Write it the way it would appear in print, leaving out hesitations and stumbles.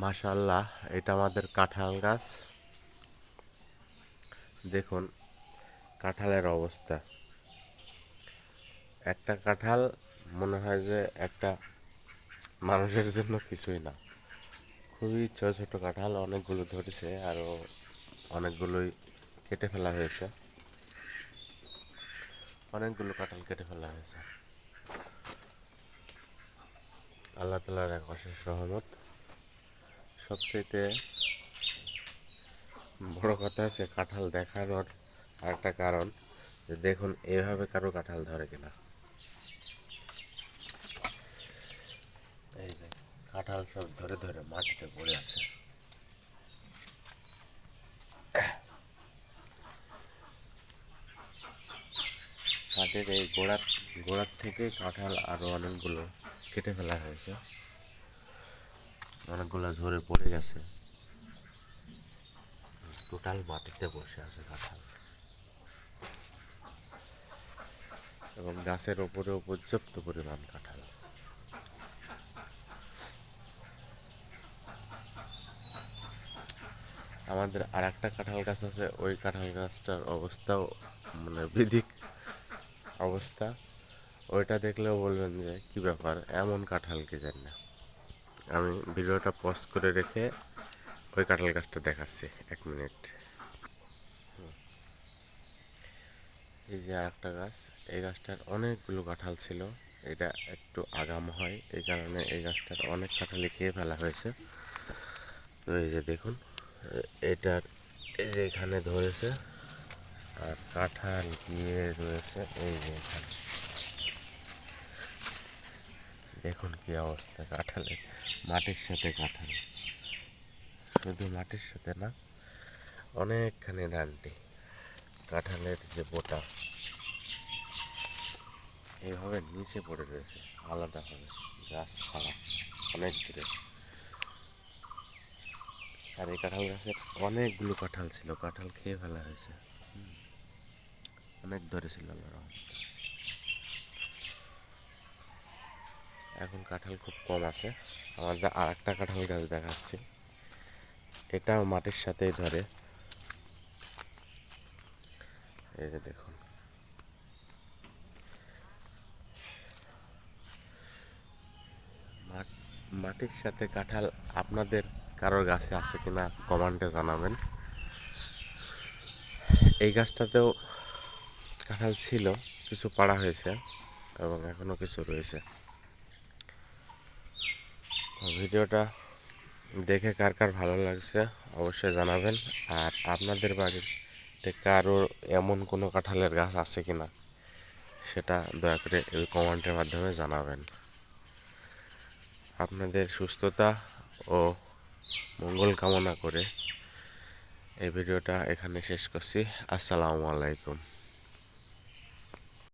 মাশাআল্লাহ, এটা আমাদের কাঁঠাল গাছ। দেখুন কাঁঠালের অবস্থা। একটা কাঁঠাল মনে হয় যে একটা মানুষের জন্য কিছুই না। খুবই ছোট ছোট কাঁঠাল, অনেকগুলো ধরেছে, আরও অনেকগুলোই কেটে ফেলা হয়েছে। অনেকগুলো কাঁঠাল কেটে ফেলা হয়েছে। আল্লাহ তাআলার এক অশেষ রহমত। সবচেয়ে বড় কথা হচ্ছে কাঁঠাল দেখানোর আরেকটা কারণ যে দেখুন এভাবে কারো কাঁঠাল ধরে কিনা। এই যে কাঁঠাল সব ধরে ধরে মাটিতে পড়ে আছে। কাঠের এই গোড়ার থেকে কাঁঠাল আরও অনেকগুলো কেটে ফেলা হয়েছে, অনেকগুলো ঝরে পড়ে গেছে। টোটাল মাটিতে বসে আছে কাঁঠাল, এবং গাছের ওপরেও পর্যাপ্ত পরিমাণ কাঁঠাল। আমাদের আর একটা কাঁঠাল গাছ আছে, ওই কাঁঠাল গাছটার অবস্থাও মানে বিধিক অবস্থা। ওইটা দেখলেও বলবেন যে কী ব্যাপার, এমন কাঁঠাল কি জানি না। আমি ভিডিওটা পজ করে রেখে ওই কাঁঠাল গাছটা দেখাচ্ছি, 1 মিনিট। এই যে আর একটা গাছ, এই গাছটার অনেকগুলো কাঁঠাল ছিল। এটা একটু আগাম হয়, এই কারণে এই গাছটার অনেক কাঁঠালি খেয়ে ফেলা হয়েছে। তো এই যে দেখুন, এটার এই যে এখানে ধরেছে, আর কাঁঠাল গিয়ে রয়েছে এই যে এখানে। দেখুন কি অবস্থা কাঁঠালের, মাটির সাথে কাঁঠাল। শুধু মাটির সাথে না, অনেকখানি ডান্ডি কাঁঠালের যে বোটা এইভাবে নিচে পড়ে রয়েছে আলাদাভাবে, গাছ ছাড়া অনেক দূরে। আর এই কাঁঠাল গাছের অনেকগুলো কাঁঠাল ছিল, কাঁঠাল খেয়ে ফেলা হয়েছে। অনেক ধরেছিল আল্লাহর রহমতে। এখন কাঁঠাল খুব কম আছে। আমাদের আর একটা কাঁঠাল গাছ দেখাচ্ছি, এটাও মাটির সাথেই ধরে। এই যে দেখুন, মাটির সাথে কাঁঠাল আপনাদের কারোর গাছে আছে কিনা কমেন্টে জানাবেন। এই গাছটাতেও কাঁঠাল ছিল, কিছু পাড়া হয়েছে এবং এখনও কিছু রয়েছে। ভিডিওটা দেখে কার কার ভালো লাগছে অবশ্যই জানাবেন। আর আপনাদের বাড়িতে কারোর এমন কোনো কাঁঠালের গাছ আছে কিনা সেটা দয়া করে এই কমেন্টের মাধ্যমে জানাবেন। আপনাদের সুস্থতা ও মঙ্গল কামনা করে এই ভিডিওটা এখানে শেষ করছি। আসসালামু আলাইকুম।